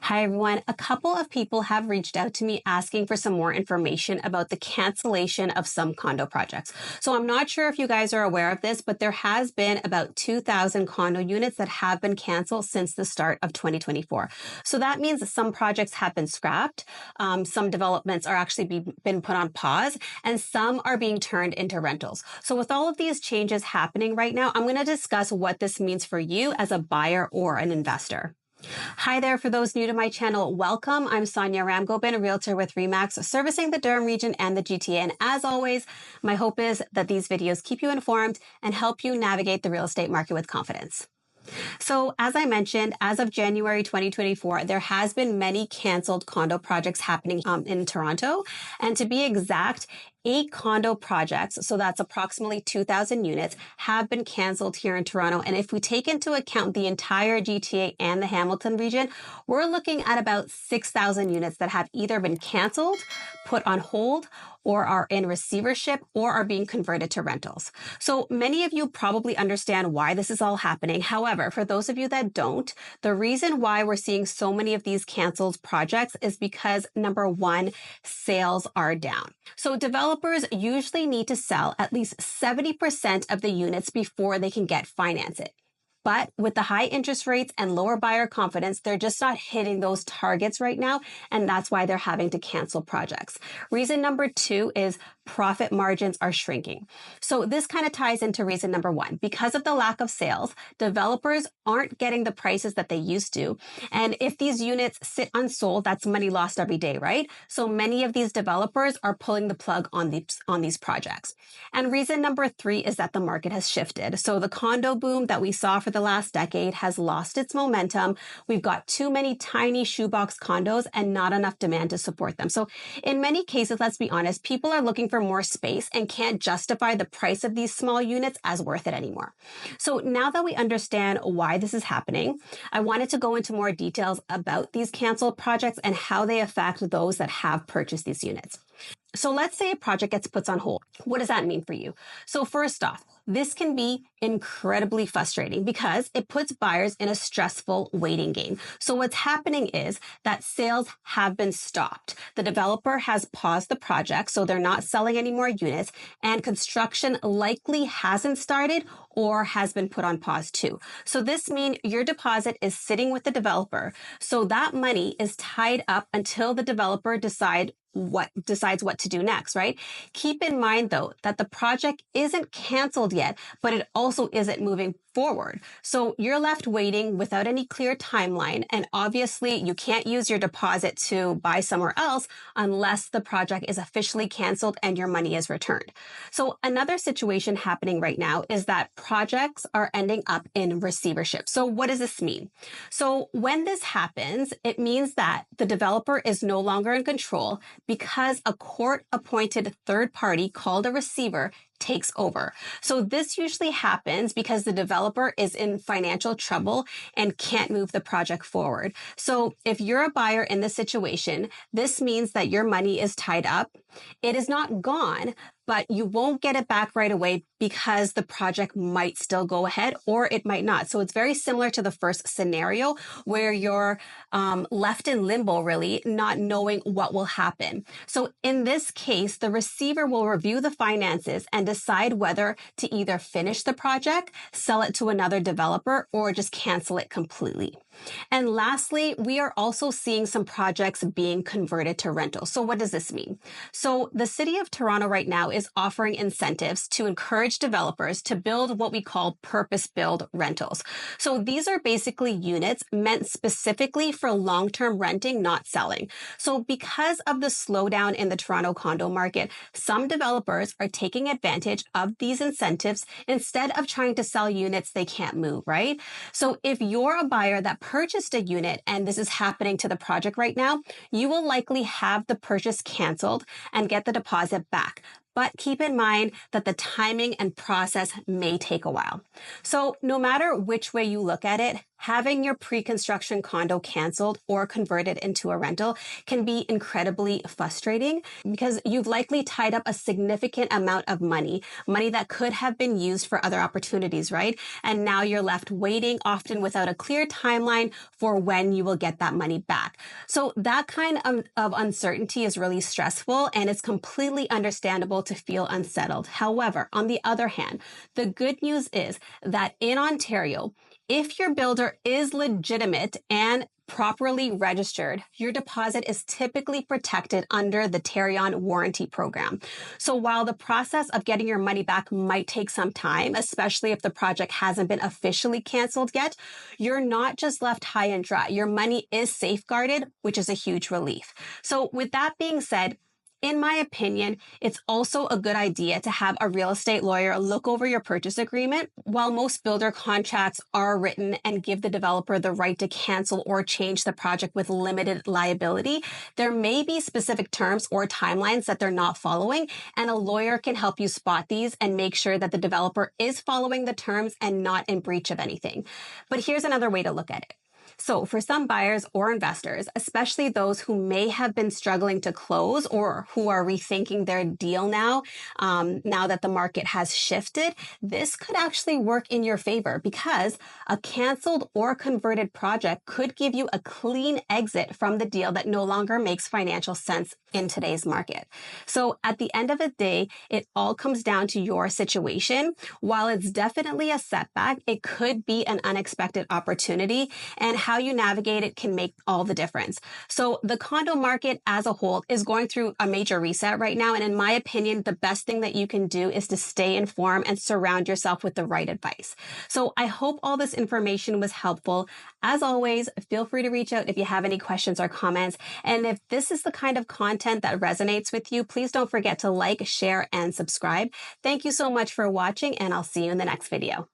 Hi, everyone. A couple of people have reached out to me asking for some more information about the cancellation of some condo projects. So I'm not sure if you guys are aware of this, but there has been about 2,000 condo units that have been canceled since the start of 2024. So that means that some projects have been scrapped. Some developments are actually been put on pause, and some are being turned into rentals. So with all of these changes happening right now, I'm going to discuss what this means for you as a buyer or an investor. Hi there. For those new to my channel, welcome. I'm Sonia Ramgobin, a realtor with REMAX, servicing the Durham region and the GTA. And as always, my hope is that these videos keep you informed and help you navigate the real estate market with confidence. So as I mentioned, as of January 2024, there has been many canceled condo projects happening in Toronto. And to be exact, 8 condo projects, so that's approximately 2,000 units, have been canceled here in Toronto. And if we take into account the entire GTA and the Hamilton region, we're looking at about 6,000 units that have either been canceled, put on hold, or are in receivership, or are being converted to rentals. So many of you probably understand why this is all happening. However, for those of you that don't, the reason why we're seeing so many of these canceled projects is because, number one, sales are down. So developers usually need to sell at least 70% of the units before they can get financing. But with the high interest rates and lower buyer confidence, they're just not hitting those targets right now. And that's why they're having to cancel projects. Reason number 2 is profit margins are shrinking. So this kind of ties into reason number 1. Because of the lack of sales, developers aren't getting the prices that they used to. And if these units sit unsold, that's money lost every day, right? So many of these developers are pulling the plug on these projects. And reason number 3 is that the market has shifted. So the condo boom that we saw for the last decade has lost its momentum. We've got too many tiny shoebox condos and not enough demand to support them. So in many cases, let's be honest, people are looking for more space and can't justify the price of these small units as worth it anymore. So now that we understand why this is happening, I wanted to go into more details about these canceled projects and how they affect those that have purchased these units. So let's say a project gets put on hold. What does that mean for you? So first off, this can be incredibly frustrating because it puts buyers in a stressful waiting game. So what's happening is that sales have been stopped. The developer has paused the project, so they're not selling any more units, and construction likely hasn't started or has been put on pause too. So this means your deposit is sitting with the developer. So that money is tied up until the developer decides what to do next, right? Keep in mind though, that the project isn't canceled yet, but it also isn't moving forward. So you're left waiting without any clear timeline. And obviously you can't use your deposit to buy somewhere else unless the project is officially canceled and your money is returned. So another situation happening right now is that projects are ending up in receivership. So what does this mean? So when this happens, it means that the developer is no longer in control because a court-appointed third party called a receiver takes over. So this usually happens because the developer is in financial trouble and can't move the project forward. So if you're a buyer in this situation, this means that your money is tied up. It is not gone, but you won't get it back right away because the project might still go ahead or it might not. So it's very similar to the first scenario where you're left in limbo, really, not knowing what will happen. So in this case, the receiver will review the finances and decide whether to either finish the project, sell it to another developer, or just cancel it completely. And lastly, we are also seeing some projects being converted to rental. So what does this mean? So the city of Toronto right now is offering incentives to encourage developers to build what we call purpose-built rentals. So these are basically units meant specifically for long-term renting, not selling. So because of the slowdown in the Toronto condo market, some developers are taking advantage of these incentives instead of trying to sell units they can't move, right? So if you're a buyer that purchased a unit and this is happening to the project right now, you will likely have the purchase canceled and get the deposit back. But keep in mind that the timing and process may take a while. So no matter which way you look at it, Having your pre-construction condo canceled or converted into a rental can be incredibly frustrating because you've likely tied up a significant amount of money that could have been used for other opportunities, right? And now you're left waiting, often without a clear timeline for when you will get that money back. So that kind of uncertainty is really stressful, and it's completely understandable to feel unsettled. However, on the other hand, the good news is that in Ontario, if your builder is legitimate and properly registered, your deposit is typically protected under the Tarion warranty program. So while the process of getting your money back might take some time, especially if the project hasn't been officially canceled yet, you're not just left high and dry. Your money is safeguarded, which is a huge relief. So with that being said, in my opinion, it's also a good idea to have a real estate lawyer look over your purchase agreement. While most builder contracts are written and give the developer the right to cancel or change the project with limited liability, there may be specific terms or timelines that they're not following, and a lawyer can help you spot these and make sure that the developer is following the terms and not in breach of anything. But here's another way to look at it. So for some buyers or investors, especially those who may have been struggling to close or who are rethinking their deal now that the market has shifted, this could actually work in your favor because a canceled or converted project could give you a clean exit from the deal that no longer makes financial sense in today's market. So at the end of the day, it all comes down to your situation. While it's definitely a setback, it could be an unexpected opportunity, and how you navigate it can make all the difference. So the condo market as a whole is going through a major reset right now. And in my opinion, the best thing that you can do is to stay informed and surround yourself with the right advice. So I hope all this information was helpful. As always, feel free to reach out if you have any questions or comments. And if this is the kind of content that resonates with you, please don't forget to like, share, and subscribe. Thank you so much for watching, and I'll see you in the next video.